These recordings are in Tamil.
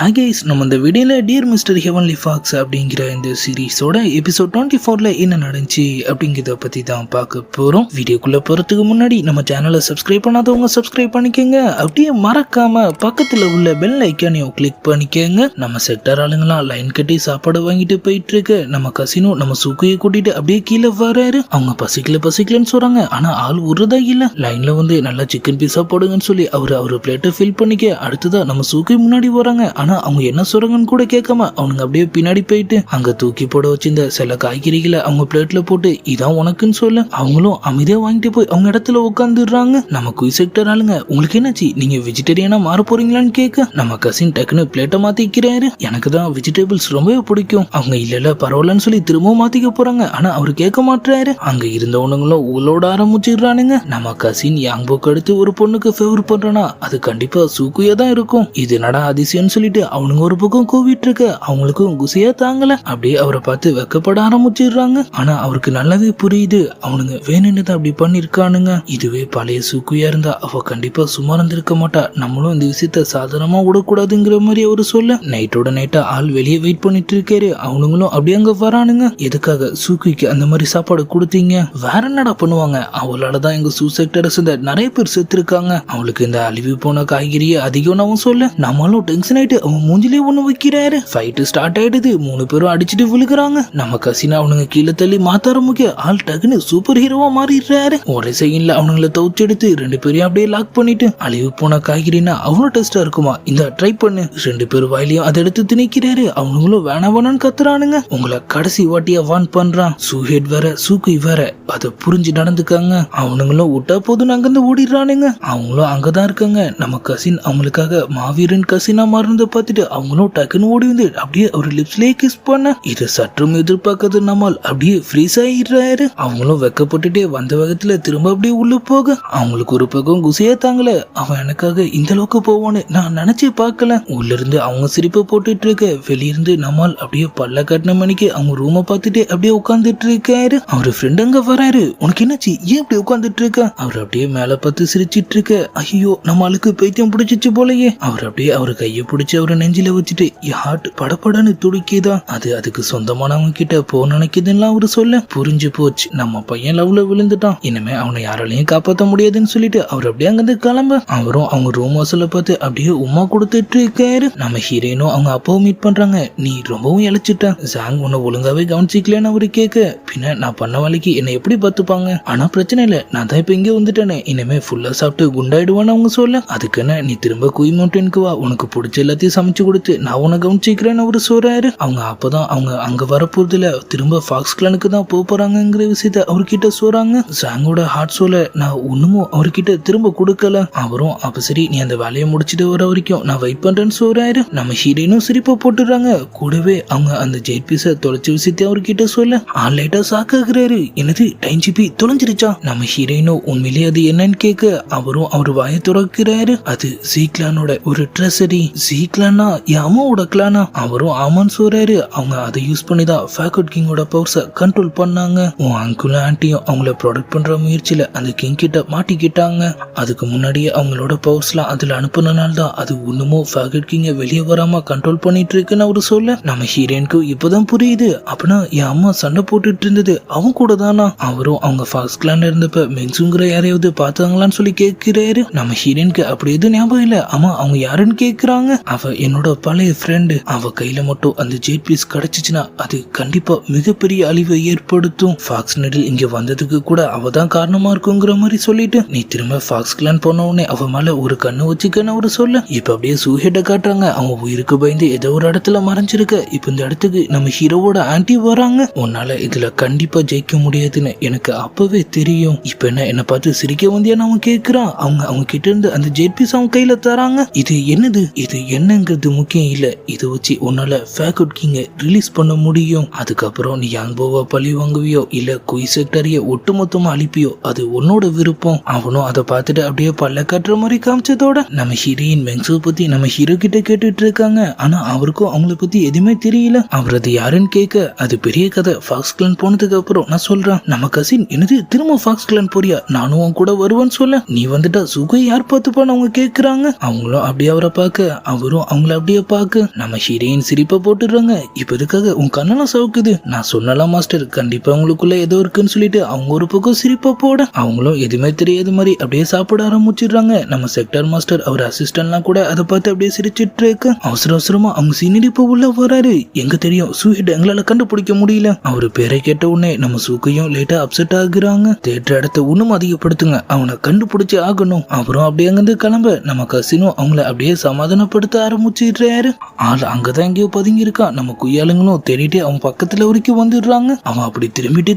ஹாய் கைஸ், நம்ம இந்த வீடியோல டியர் மிஸ்டர் ஹெவன்லி ஃபாக்ஸ் அப்படிங்கிற இந்த சீரீஸோட எபிசோட் 24ல என்ன நடந்துச்சு அப்படிங்கிறத பத்தி தான் பார்க்க போறோம். வீடியோக்குள்ள போறதுக்கு முன்னாடி நம்ம சேனலை சப்ஸ்கிரைப் பண்ணாதவங்க சப்ஸ்கிரைப் பண்ணிக்கோங்க. அப்படியே மறக்காம பக்கத்துல உள்ள பெல் ஐக்கானையும் கிளிக் பண்ணிக்கோங்க. நம்ம செக்டர் ஆளுங்களாம் லைன் கட்டி சாப்பாடு வாங்கிட்டு போயிட்டு இருக்கு. நம்ம கசினோ நம்ம சூக்கையை கூட்டிட்டு அப்படியே கீழே வராரு. அவங்க பசிக்கலன்னு சொல்றாங்க. ஆனா ஆள் உருதா இல்ல. லைன்ல வந்து நல்லா சிக்கன் பீஸா போடுங்கன்னு சொல்லி அவரு பிளேட்டை ஃபில் பண்ணிக்க. அடுத்ததா நம்ம சூக்கை முன்னாடி வராங்க. ஆனா அவங்க என்ன சொல்றாங்கன்னு கூட கேட்காம அவனுங்க அப்படியே பின்னாடி போயிட்டு அங்க தூக்கி போட வச்சிருந்த சில காய்கறிகளை அவங்க பிளேட்ல போட்டு இதான் உனக்குன்னு சொல்ல அவங்களும் அமைதியா வாங்கிட்டு போய் அவங்க இடத்துல உட்காந்துடுறாங்க. நம்ம குய் செக்டர் ஆளுங்க உங்களுக்கு என்னாச்சு, நீங்க வெஜிடேரியனா மாற போறீங்களான்னு கேட்க நம்ம கசின் டக்குன்னு பிளேட்டை மாத்திக்கிறாரு. எனக்கு தான் வெஜிடபிள்ஸ் ரொம்பவே பிடிக்கும். அவங்க இல்ல பரவாயில்லன்னு சொல்லி திரும்பவும் மாத்திக்க போறாங்க. ஆனா அவரு கேட்க மாட்டாரு. அங்க இருந்தவனுங்களும் உங்களோட ஆரம்பிச்சிடுறானுங்க. நம்ம கசின் யாங் போக்கு அடுத்து ஒரு பொண்ணுக்கு ஃபேவர் பண்றனா அது கண்டிப்பா சூக்குயா தான் இருக்கும். இது நட அதிசயம்னு சொல்லிட்டு அவனுங்க ஒரு பக்கம் கூவிட்டு இருக்க அவங்களுக்கும் குசியா தாங்கல. அப்படியே அவரை பார்த்து வெக்கப்பட ஆரம்பிச்சிடுறாங்க. ஆனா அவருக்கு நல்லாவே புரியுது அவனுங்க வேணும்னு தான் அப்படி பண்ணிருக்கானுங்க. இதுவே பழைய சூக்குயா இருந்தா அவ கண்டிப்பா சும்மா இருந்திருக்க மாட்டா. நம்மளும் இந்த விஷயத்த சாதாரணமா விடக்கூடாதுங்கிற மாதிரி அவரு சொல்ல நைட்டோட நைட்டா ஆள் வெளியே வெயிட் பண்ணிட்டு இருக்காரு. அவனுங்களும் அப்படியே அங்க வரானுங்க. எதுக்காக சூக்குக்கு அந்த மாதிரி சாப்பாடு கொடுத்தீங்க? வேற என்னடா பண்ணுவாங்க, அவளாலதான் எங்க சூசைக்டரை சேர்ந்த நிறைய பேர் செத்து இருக்காங்க. அவளுக்கு இந்த அழிவு போன காய்கறியை அதிகம் அவன் சொல்ல நம்மளும் டென்ஷன் ஆயிட்டு அவன் மூஞ்சிலே ஒண்ணு வைக்கிறாரு. ஃபைட் ஸ்டார்ட் ஆயிடுது. 3 பேரும் அடிச்சுட்டு விழுகிறாங்க. நம்ம கசினா அவனுங்க கீழே தள்ளி மாத்த ஆரம்பிக்க ஆள் டக்குன்னு சூப்பர் ஹீரோவா மாறிடுறாரு. ஒரே செகண்ட்ல அவனுங்களை தவுச்சு எடுத்து 2 பேரையும் அப்படியே லாக் பண்ணிட்டு அழிவு போன காய்கறினா அவ்வளவு டேஸ்டா இருக்குமா, இந்த ட்ரை பண்ணு. 2 பேர் வாயிலையும் அதை எடுத்து திணிக்கிறாரு. அவனுங்களும் வேணான்னு கத்துறானுங்க. உங்களை கடைசி வாட்டியா வான் பண்றான். சூஹெட் வேற சூக்கு வேற அதை புரிஞ்சு நடந்துக்காங்க. அவனுங்களும் விட்டா போதும் அங்கிருந்து ஓடிடுறானுங்க. அவங்களும் அங்கதான் இருக்காங்க. நம்ம கசின் அவங்களுக்காக மாவீரன் கசினா மாறினதை பார்த்துட்டு அவங்களும் டக்குன்னு ஓடி வந்து அப்படியே ஒரு லிப்ஸ்லயே கிஸ் பண்ண இது சற்றும் எதிர்பார்க்காத நம்மால் அப்படியே ஃப்ரீஸ் ஆயிடுறாரு. அவங்களும் வெக்கப்பட்டுட்டே வந்த வேகத்துல திரும்ப அப்படியே உள்ள போக அவங்களுக்கு ஒரு பக்கம் குசியா தாங்கல. அவன் எனக்காக இந்த அளவுக்கு போவான்னு நான் நினைச்சே பார்க்கல. உள்ள இருந்து அவங்க சிரிப்பு போட்டுட்டு இருக்க வெளியிருந்து நம்மால் அப்படியே பல்ல கட்டின மணிக்கு அவங்க ரூமை பார்த்துட்டு அப்படியே உட்காந்துட்டு இருக்காரு. அவரு ஃப்ரெண்ட் அங்க வராரு. உனக்கு என்னாச்சு, ஏன் அப்படி உட்காந்துட்டு இருக்க? அவர் அப்படியே மேல பார்த்து சிரிச்சிட்டு இருக்க. ஐயோ நம்மளுக்கு பைத்தியம் பிடிச்சிச்சு போலயே. அவர் அப்படியே அவர் கையை பிடிச்சு அவரை நெஞ்சில வச்சுட்டு ஹார்ட் படப்படன்னு துடிக்குதா. அது அதுக்கு சொந்தமானவங்க கிட்ட போ நினைக்குதுன்னு அவரு சொல்ல புரிஞ்சு போச்சு. நம்ம பையன் லவ்ல விழுந்துட்டான், இனிமே அவனை யாராலையும் காப்பாற்ற முடியாதுன்னு சொல்லிட்டு அவர் அப்படியே அங்கிருந்து கிளம்ப அவரும் அவங்க ரூம் வாசல பார்த்து அப்படியே உமா கொடுத்துட்டு இருக்காரு. நம்ம ஹீரோயினும் அவங்க அப்பாவும் மீட் பண்றாங்க. நீ ரொம்பவும் இழைச்சிட்ட, ஜாங் உன்னை ஒழுங்காவே கவனிச்சிக்கலன்னு அவரு கேட்க பின்ன நான் பண்ண வேலைக்கு என்னை எப்படி பார்த்துப்பாங்க? ஆனா பிரச்சனை இல்ல, நான் தான் இப்ப இங்கே வந்துட்டேனே, இனிமே ஃபுல்லா சாப்பிட்டு குண்டாயிடுவான்னு அவங்க சொல்ல அதுக்குன்னு நீ திரும்ப குய் மவுண்டனுக்கு வா, உனக்கு பிடிச்ச எல்லாத்தையும் சமைச்சு கொடுத்து நான் உன்னை கவனிச்சிக்கிறேன்னு அவரு சொல்றாரு. அவங்க அப்பதான் அவங்க அங்க வரப்போறதுல திரும்ப ஃபாக்ஸ் கிளானுக்கு தான் போறாங்கிற விஷயத்த அவர்கிட்ட சொல்றாங்க. ஜாங்கோட ஹார்ட் சோல நான் ஒண்ணுமும் அவர்கிட்ட திரும்ப கொடுக்கல. அவரும் அப்ப சரி நீ அந்த வேலையை முடிச்சுட்டு வர வரைக்கும் நான் வெயிட் பண்றேன்னு சொல்றாரு. நம்ம ஹீரோயினும் சிரிப்பா போட்டுறாங்க. கூடவே அவங்க அந்த ஜெயிட் பீஸ தொலைச்ச விஷயத்தை அவர்கிட்ட சொல்ல லைட்டா சாக்குறாரு. என்னது டைம் ஜிபி தொலைஞ்சிருச்சா? நம்ம ஹீரோயினும் உண்மையிலேயே அது என்னன்னு கேட்க அவரும் அவர் வாயை துறக்கிறாரு. அது ஜீக்லானோட ஒரு ட்ரெஸரி. ஜீக்லானா அம்மாவோட கிளானா? அவரும் ஆமான்னு சொல்றாரு. அவங்க அதை யூஸ் பண்ணி தான் ஃபேக்கட் கிங்கோட பவர்ஸை கண்ட்ரோல் பண்ணாங்க. உன் அங்குளும் ஆன்ட்டியும் அவங்கள ப்ரொடெக்ட் பண்ற முயற்சியில அந்த கிங் கிட்ட மாட்டிக்கிட்டாங்க. அதுக்கு முன்னாடியே அவங்களோட பவர்ஸ்லாம் அதுல அனுப்புனால தான் அது ஒண்ணுமும் ஃபேக்கட் கிங்க வெளியே வராம கண்ட்ரோல் பண்ணிட்டு இருக்குன்னு அவரு சொல்ல நம்ம ஹீரோயினுக்கு இப்பதான் புரியுது. அப்படின்னா என் அம்மா சண்டை போட்டுட்டு இருந்தது அவன் கூட தானா? அவரும் அவங்க ஃபாக்ஸ் கிளான்ல இருந்தப்ப மென்சுங்கிற யாரையாவது பார்த்தாங்களான்னு சொல்லி கேட்கிறாரு. நம்ம ஹீரோயினுக்கு அப்படி எதுவும் ஞாபகம் இல்ல. ஆமா அவங்க யாருன்னு கேக்குறாங்க. அவ என்னோட பழைய ஃப்ரெண்டு. அவ கையில மட்டும் அந்த ஜெட் பீஸ் கிடைச்சிச்சுன்னா அது கண்டிப்பா மிகப்பெரிய அழிவை ஏற்படுத்தும். ஃபாக்ஸ் நெடில் இங்க வந்ததுக்கு கூட அவ தான் காரணமா இருக்குங்கிற மாதிரி சொல்லிட்டு நீ திரும்ப ஃபாக்ஸ் கிளான் போன உடனே அவ மேல ஒரு கண்ணு வச்சுக்கன்னு அவரு சொல்ல இப்ப அப்படியே சூஹெட்ட காட்டுறாங்க. அவன் உயிருக்கு பயந்து ஏதோ ஒரு இடத்துல மறைஞ்சிருக்க. இப்ப இந்த இடத்துக்கு நம்ம ஹீரோவோட ஆன்ட்டி வராங்க. உன்னால இதுல கண்டிப்பா ஜெயிக்க முடியாதுன்னு எனக்கு அப்பவே தெரியும். இப்ப என்ன பார்த்து சிரிக்க வந்தியான்னு அவன் கேக்குறான். அவங்க கிட்ட இருந்து அந்த ஜெட் பீஸ் அவன் கையில தராங்க. இது என்னது, இது என்னங்கிறது முக்கியம் இல்ல, இதை வச்சு உன்னால ஃபேக்கட் கிங்க ரிலீஸ் பண்ண முடியும். அதுக்கப்புறம் நீ யாங் போவா பழி வாங்குவியோ இல்ல குய் செக்டரிய ஒட்டுமொத்தமா அழிப்பியோ அது உன்னோட விருப்பம். அவனும் அதை பார்த்துட்டு அப்படியே பல்ல கட்டுற மாதிரி காமிச்சதோட நம்ம ஹீரோயின் மெங்ஸோ பத்தி நம்ம ஹீரோ கிட்ட கேட்டுட்டு இருக்காங்க. ஆனா அவருக்கும் அவங்கள பத்தி எதுவுமே தெரியல. அவர் அது யாருன்னு கேட்க அது பெரிய கதை, ஃபாக்ஸ் கிளான் போனதுக்கு அப்புறம் நான் சொல்றேன். நம்ம கசின் என்னது திரும்ப ஃபாக்ஸ் கிளான் போறியா? நானும் அவன் கூட வருவேன்னு சொல்ல நீ வந்துட்டா சுகை யார் பார்த்துப்பான்னு அவங்க கேக்குறாங்க. அவங்களும் அப்படியே அவரை பார்க்க அவரும் அவங்களும் அவங்கள அப்படியே பார்க்க நம்ம ஹீரோயின் சிரிப்பை போட்டுடுறாங்க. இப்ப இதுக்காக உன் கண்ணெல்லாம் சவுக்குது, நான் சொன்னலாம் மாஸ்டர், கண்டிப்பா உங்களுக்குள்ள ஏதோ இருக்குன்னு சொல்லிட்டு அவங்க ஒரு பக்கம் சிரிப்பா போட அவங்களும் எதுவுமே தெரியாத மாதிரி அப்படியே சாப்பிட ஆரம்பிச்சிடுறாங்க. நம்ம செக்டார் மாஸ்டர் அவர் அசிஸ்டன்ட்லாம் கூட அதை பார்த்து அப்படியே சிரிச்சிட்டு இருக்க அவசர அவசரமா அவங்க சீனியர் இப்ப உள்ள வராரு. எங்க தெரியும் சூஹிட் எங்களால கண்டுபிடிக்க முடியல. அவரு பேரை கேட்ட உடனே நம்ம சூக்கையும் லேட்டா அப்செட் ஆகுறாங்க. தேட்டர் இடத்த இன்னும் அதிகப்படுத்துங்க, அவனை கண்டுபிடிச்சு ஆகணும். அப்புறம் அப்படியே அங்கிருந்து கிளம்ப நம்ம கசினும் அவங்கள அப்படியே சமாதானப்படுத்த ஆரம்பிச்சிடுறாரு. ஆள் அங்கதான் எங்கேயோ பதுங்கி இருக்கான். நம்ம குய்யாளுங்களும் தேடிட்டு அவன் பக்கத்துல வரைக்கும் வந்துடுறாங்க. அவன் அப்படி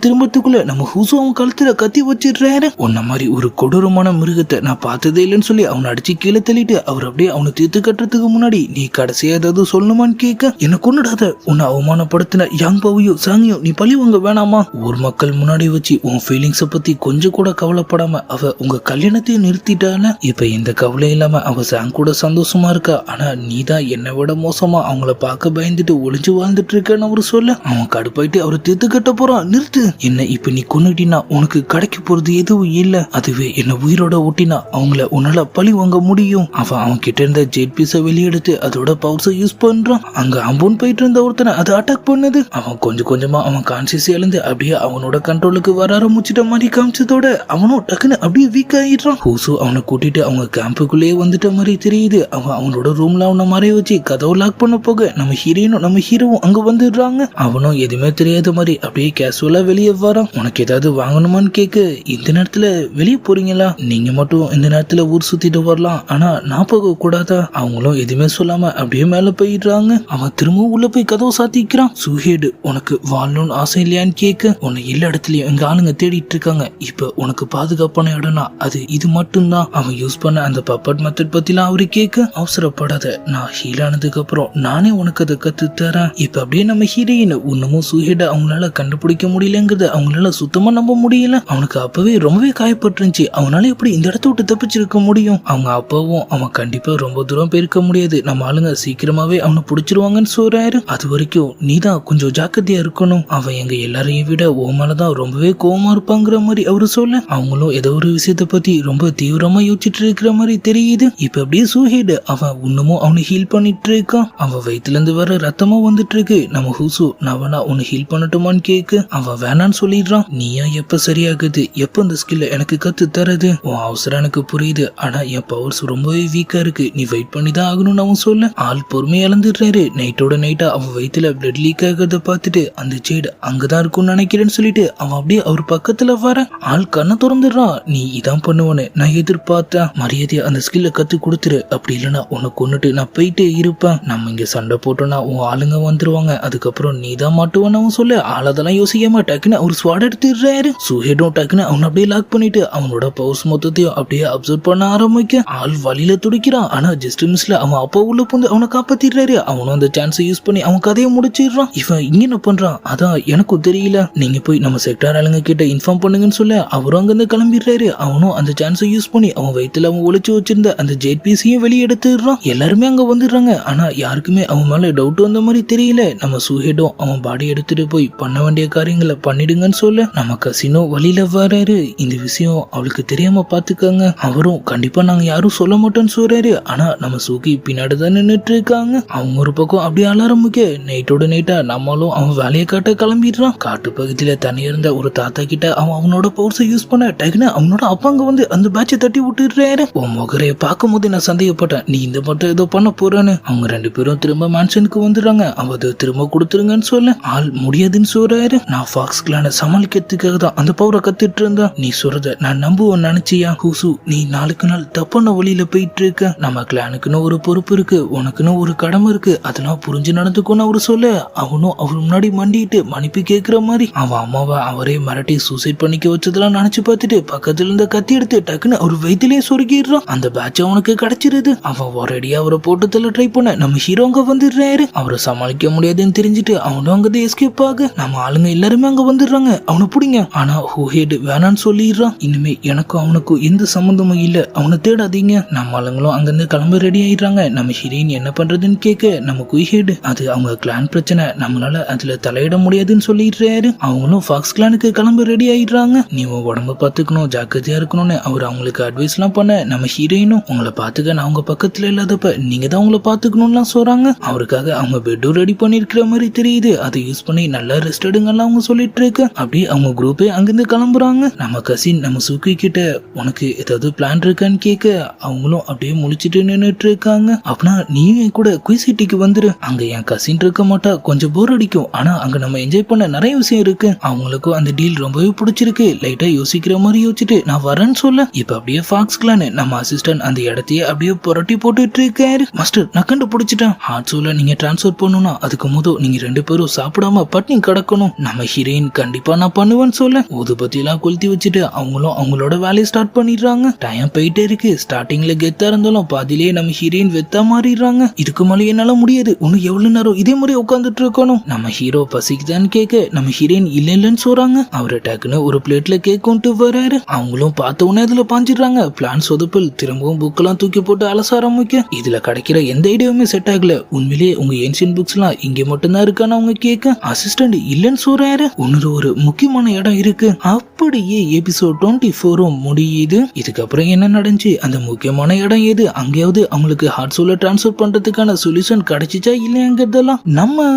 திரும்பத்துக்குள்ள நம்ம ஹூசு அவன் கழுத்துல கத்தி வச்சிடுறாரு. உன்ன மாதிரி ஒரு கொடூரமான மிருகத்தை நான் பார்த்ததே இல்லைன்னு சொல்லி அவனை அடிச்சு கீழே தள்ளிட்டு அவர் அப்படியே அவனை தீர்த்து கட்டுறதுக்கு முன்னாடி நீ கடைசியா ஏதாவது சொல்லணுமான்னு கேட்க, என்ன கொண்டுடாத, உன்னை அவமானப்படுத்தின யாங் பாவையும் சாங்கியும் நீ பழி வாங்க வேணாமா? ஊர் மக்கள் முன்னாடி வச்சு உன் ஃபீலிங்ஸை பத்தி கொஞ்சம் கூட கவலைப்படாம அவ உங்க கல்யாணத்தையும் நிறுத்திட்டால. இப்ப இந்த கவலை இல்லாம அவ சாங் கூட சந்தோஷமா இருக்கா. ஆனா நீ தான் என்னை விட மோசமா அவங்கள பார்க்க பயந்துட்டு ஒளிஞ்சு வாழ்ந்துட்டு இருக்கன்னு அவரு சொல்ல அவன் கடுப்பாயிட்டு அவரை தீர்த்து கட்ட போறான். நிறுத்து, என்ன இப்ப நீ கொன்னுட்டினா உனக்கு கிடைக்க போறது எதுவும் இல்ல. அதுவே என்ன உயிரோட ஓட்டினா அவங்கள உன்னால பழி வாங்க முடியும். அவன் கிட்ட இருந்த ஜெட் பீஸை வெளியெடுத்து அதோட பவர்ஸை யூஸ் பண்றான். அங்க அம்புன்னு போயிட்டு இருந்த ஒருத்தனை அதை அட்டாக் பண்ணுது. அவன் கொஞ்சம் கொஞ்சமா அவன் கான்சியஸ் எழுந்து அப்படியே அவனோட கண்ட்ரோலுக்கு வர ஆரம்பிச்சிட்ட மாதிரி காமிச்சதோட அவனும் டக்குன்னு அப்படியே வீக் ஆயிடுறான். ஹூசு அவனை கூட்டிட்டு அவங்க கேம்புக்குள்ளேயே வந்துட்ட மாதிரி தெரியுது. அவனோட ரூம்ல அவனை மறைய வச்சு கதவை லாக் பண்ண போக நம்ம ஹீரோனும் நம்ம ஹீரோவும் அங்க வந்துடுறாங்க. அவனும் எதுவுமே தெரியாத மாதிரி அப்படியே கேஷுவலா வெளியே வரான். உனக்கு ஏதாவது வாங்கணுமான்னு கேட்க, இந்த நேரத்துல வெளியே போறீங்களா? நீங்க மட்டும் இந்த நேரத்துல ஊர் சுத்திட்டு வரலாம், ஆனா நான் போக கூடாதா? அவங்களும் எதுவுமே சொல்லாம அப்படியே மேல போயிடுறாங்க. அவன் திரும்பவும் உள்ள போய் கதவை சாத்திக்கிறான். சுஹேடு, உனக்கு வாழணும்னு ஆசை இல்லையான்னு கேட்க, உன்னை எல்லா இடத்துலயும் எங்க ஆளுங்க தேடிட்டு இருக்காங்க. இப்ப உனக்கு பாதுகாப்பான இடம்னா அது இது மட்டும்தான். அவன் யூஸ் பண்ண அந்த பப்பட் மெத்தட் பத்திலாம் அவரு கேட்க, அவசரப்படாத, நான் ஹீல் ஆனதுக்கு அப்புறம் நானே உனக்கு அதை கத்து தரேன். இப்ப அப்படியே நம்ம ஹீரோயின் இன்னமும் சுஹேட அவங்களால கண்டுபிடிக்க முடியலங்கிறத அவங்களால சுத்தமா நம்ப முடியல. அவனுக்கு அப்பவே ரொம்பவே காயப்பட்டுருந்துச்சு. அவனால எப்படி இந்த இடத்த விட்டு தப்பிச்சிருக்க முடியும்? அவங்க அப்பாவும் அவன் கண்டிப்பா ரொம்ப தூரம் போயிருக்க முடியாது, நம்ம ஆளுங்க சீக்கிரமாவே அவனை பிடிச்சிருவாங்கன்னு சொல்றாரு. அது வரைக்கும் நீதான் கொஞ்சம் ஜாக்கிரதையா இருக்கணும். அவன் எங்க எல்லாரையும் விட ஓமாலதான் ரொம்பவே கோவமா இருப்பாங்கிற மாதிரி அவரு சொல்ல அவங்களும் ஏதோ ஒரு விஷயத்த பத்தி ரொம்ப தீவிரமா யோசிச்சுட்டு இருக்கிற மாதிரி தெரியுது. இப்ப அப்படியே சூஹேடு அவன் இன்னமும் அவனை ஹீல் பண்ணிட்டு இருக்கான். அவன் வயிற்றுல இருந்து வர ரத்தமும் வந்துட்டு இருக்கு. நம்ம ஹூசு நான் வேணா உன்னை ஹீல் பண்ணட்டுமான்னு கேட்க அவன் வேணான்னு சொல்லிடுறான். நீயா எப்ப சரியாகுது, எப்ப இந்த ஸ்கில்ல எனக்கு கத்து தரது? உன் அவசரம் எனக்கு புரியுது, ஆனா என் பவர்ஸ் ரொம்பவே வீக்கா இருக்கு, நீ வெயிட் பண்ணி தான் ஆகணும்னு அவன் சொல்ல ஆள் பொறுமையா இழந்துடுறாரு. நைட்டோட நைட்டா அவன் வயிற்றுல பிளட் லீக் ஆகிறத பார்த்துட்டு அந்த ஜேடு அங்கதான் இருக்கும்னு நினைக்கிறேன்னு சொல்லிட்டு அவன் அப்படியே அவர் பக்கத்துல வர ஆள் கண்ணை திறந்துடுறான். நீ இதான் பண்ணுவனு நான் எதிர்பார்த்தேன், மரியாதையா அந்த ஸ்கில்ல கத்து கொடுத்துரு, அப்படி இல்லைன்னா உன்னை கொண்டுட்டு நான் போயிட்டே இருப்பேன். நம்ம இங்க சண்டை போட்டோம்னா உன் ஆளுங்க வந்துருவாங்க, அதுக்கப்புறம் நீ தான் மாட்டுவான்னு அவன் சொல்ல ஆள் அதெல்லாம் யோசிக்காம டக்குன்னு அவர் ஸ்வாட் எடுத்துடுறாரு. சுஹேடும் டக்குன்னு அவனை அப்படியே லாக் பண்ணிட்டு அவனோட பவர்ஸ் மொத்தத்தையும் அப்படியே அப்சர்வ் பண்ண ஆரம்பிக்க ஆள் வழியில துடிக்கிறான். ஆனா ஜஸ்ட் மிஸ்ல அவன் அப்பா உள்ள புந்து அவனை காப்பாத்திடுறாரு. அவனும் அந்த சான்ஸை யூஸ் பண்ணி அவன் கதையை முடிச்சிடுறான். இவன் இங்க என்ன பண்றான் அதான் எனக்கும் தெரியல, நீங்க போய் நம்ம செக்டார் ஆளுங்க கிட்ட இன்ஃபார்ம் பண்ணுங்கன்னு சொல்ல அவரும் அங்கிருந்து கிளம்பிடுறாரு. அவனும் அந்த சான்ஸை யூஸ் பண்ணி அவன் வயிற்றுல அவன் ஒளிச்சு வச்சிருந்த அந்த ஜெட் பீஸையும் வெளியே எடுத்துடுறான். எல்லாருமே அங்க வந்துடுறாங்க. ஆனா யாருக்குமே அவன் மேல டவுட் வந்த மாதிரி தெரியல. நம்ம சுஹேடும் அவன் பாடி எடுத்துட்டு போய் பண்ண வேண்டிய காரியங்களை பண்ணிடுங்கன்னு சொல்ல நம்ம கசினோ வழியில வராரு. இந்த விஷயம் அவளுக்கு தெரியாம பாத்துக்காங்க, அவரும் கண்டிப்பா நாங்க யாரும் சொல்ல மாட்டோம்னு சொல்றாரு. ஆனா நம்ம சூக்கி பின்னாடி தான் நின்னுட்டு இருக்காங்க. அவங்க ஒரு பக்கம் அப்படியே ஆரம்பிக்க நைட்டோட நைட்டா நம்மளும் அவன் வேலையை காட்ட கிளம்பிடுறான். காட்டு பகுதியில தனியா இருந்த ஒரு தாத்தா கிட்ட அவன் அவனோட பவர்ஸை யூஸ் பண்ண டக்குன்னு அவனோட அப்பாங்க வந்து அந்த பேட்சை தட்டி விட்டுறாரு. உன் முகரைய பார்க்கும் போது நான் சந்தேகப்பட்டேன் நீ இந்த மட்டும் ஏதோ பண்ண போறான்னு. அவங்க ரெண்டு பேரும் திரும்ப மேன்ஷனுக்கு வந்துடுறாங்க. அவ அதை திரும்ப கொடுத்துருங்கன்னு சொல்ல ஆள் முடியாதுன்னு சொல்றாரு. நான் ஃபாக்ஸ் கிளானை சமாளிக்கிறதுக்காக தான் அந்த பவரை கத்துட்டு இருந்தா, நீ சொல்றத நான் நம்புவேன் நினைச்சியா? ஹூசு நீ நாளுக்கு நாள் தப்பான வழியில போயிட்டு இருக்க. நம்ம கிளானுக்குன்னு ஒரு பொறுப்பு இருக்கு, உனக்குன்னு ஒரு கடமை இருக்கு, அதெல்லாம் புரிஞ்சு நடந்துக்குன்னு அவரு சொல்ல அவனும் அவர் முன்னாடி மண்டிட்டு மன்னிப்பு கேட்கிற மாதிரி அவன் அம்மாவை அவரே மிரட்டி சூசைட் பண்ணிக்க வச்சதெல்லாம் நினைச்சு பார்த்துட்டு பக்கத்துல இருந்த கத்தி எடுத்து டக்குன்னு அவர் வயிற்றுலயே சொருகிடுறான். அந்த பேட்ச் அவனுக்கு கிடைச்சிருது. அவன் ஒரேடியா அவரை போட்டு தள்ள ட்ரை பண்ண நம்ம ஹீரோ அங்க வந்துடுறாரு. அவரை சமாளிக்க முடியாதுன்னு தெரிஞ்சுட்டு அவனும் அங்க எஸ்கேப் ஆக நம்ம ஆளுங்க எல்லாருமே அங்க வந்துடுறாங்க. அவனை பிடிங்க. ஆனா ஹூஹேடு வேணான்னு சொல்லிடுறான். இனிமே எனக்கும் அவனுக்கும் எந்த சம்பந்தமும் இல்ல, அவனை தேடாதீங்க. நம்ம ஆளுங்களும் அங்கிருந்து கிளம்ப ரெடி ஆயிடுறாங்க. நம்ம ஹீரோயின் என்ன பண்றதுன்னு கேட்க நம்ம குய்ஹேடு அது அவங்க கிளான் பிரச்சனை, நம்மளால அதுல தலையிட முடியாதுன்னு சொல்லிடுறாரு. அவங்களும் ஃபாக்ஸ் கிளானுக்கு கிளம்ப ரெடி ஆயிடுறாங்க. நீ உடம்ப பாத்துக்கணும், ஜாக்கிரதையா இருக்கணும்னு அவர் அவங்களுக்கு அட்வைஸ் எல்லாம் பண்ண நம்ம ஹீரோயினும் உங்களை பாத்துக்க நான் உங்க பக்கத்துல இல்லாதப்ப நீங்க தான் உங்களை பாத்துக்கணும்லாம் சொல்றாங்க. அவருக்காக அவங்க பெட்டும் ரெடி பண்ணிருக்கிற மாதிரி தெரியுது. அதை யூஸ் பண்ணி நல்லா ரெஸ்ட் எடுங்கலாம் அவங்க சொல்லிட்டு இருக்கு. அப்படியே அவங்க குரூப்பே அங்கிருந்து கிளம்புறாங்க. நம்ம கசின் நம்ம சுக்கி கிட்ட உனக்கு ஏதாவது பிளான் இருக்கான்னு கேட்க அவங்களும் அப்படியே முழிச்சிட்டு நின்னுட்டு இருக்காங்க. அப்படின்னா நீயும் என் கூட குயிஸ் சிட்டிக்கு வந்துரு, அங்க என் கசின் இருக்க மாட்டா, கொஞ்சம் போர் அடிக்கும், ஆனா அங்க நம்ம என்ஜாய் பண்ண நிறைய விஷயம் இருக்கு. அவங்களுக்கும் அந்த டீல் ரொம்பவே பிடிச்சிருக்கு. லைட்டா யோசிக்கிற மாதிரி யோசிச்சுட்டு நான் வரேன்னு சொல்ல இப்ப அப்படியே ஃபாக்ஸ் கிளான் நம்ம அசிஸ்டன்ட் அந்த இடத்தையே அப்படியே புரட்டி போட்டுட்டு இருக்காரு. மாஸ்டர் நான் கண்டுபிடிச்சிட்டேன். ஹார்ட் சோல நீங்க டிரான்ஸ்ஃபர் பண்ணணும்னா அதுக்கு முதல் நீங்க 2 பேரும் சாப்பிடாம பட்டினி கிடக்கணும். நம்ம ஹீரோயின் கண்டிப்பா நான் பண்ணுவேன்னு சொல்ல ஊதுபத்தி எல்லாம் கொளுத்தி வச்சுட்டு அவங்களும் அவங்களோட வேலையை ஸ்டார்ட் பண்ணிடுறாங்க. டைம் போயிட்டே இருக்கு. ஸ்டார்டிங்ல கெத்தா இருந்தாலும் பாதிலேயே நம்ம ஹீரோயின் வெத்தா மாறிடுறாங்க. இதுக்கு மேலே என்னால முடியாது, இன்னும் எவ்வளவு நேரம் இதே மாதிரி உட்காந்துட்டு இருக்கணும். நம்ம ஹீரோ பசிக்குதான்னு கேட்க நம்ம ஹீரோயின் இல்லைன்னு சொல்றாங்க. அவரை டக்குன்னு ஒரு பிளேட்ல கேக் கொண்டு வராரு. அவங்களும் பார்த்த உடனே இதுல பாஞ்சிடுறாங்க. பிளான் சொதுப்பல் திரும்பவும் புக்கெல்லாம் தூக்கி போட்டு அலச ஆரம்பிக்க இதுல கிடைக்கிற எந்த ஐடியாவுமே செட் ஆகல. உண்மையிலேயே உங்க ஏன்ஷியன் புக்ஸ் எல்லாம் இங்க மட்டும்தான் இருக்கான்னு அவங்க கேட்க அசிஸ்டன்ட் இல்லைன்னு சொல்றாரு. இன்னொரு ஒரு முக்கியமான இடம் இருக்கு. அப்படியே எபிசோட் 24 முடியுது. இதுக்கப்புறம் என்ன நடந்துச்சு, அந்த முக்கியமான இடம் எது, அங்கேயாவது அவங்களுக்கு ஹார்ட் சோல டிரான்ஸ்ஃபர் பண்றதுக்கான சொல்யூஷன் கிடைச்சிச்சா இல்லையாங்கிறதெல்லாம் நம்ம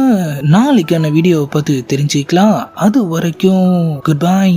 நாளைக்கான வீடியோவை பார்த்து தெரிஞ்சுக்கலாம். அது வரைக்கும் குட் பை.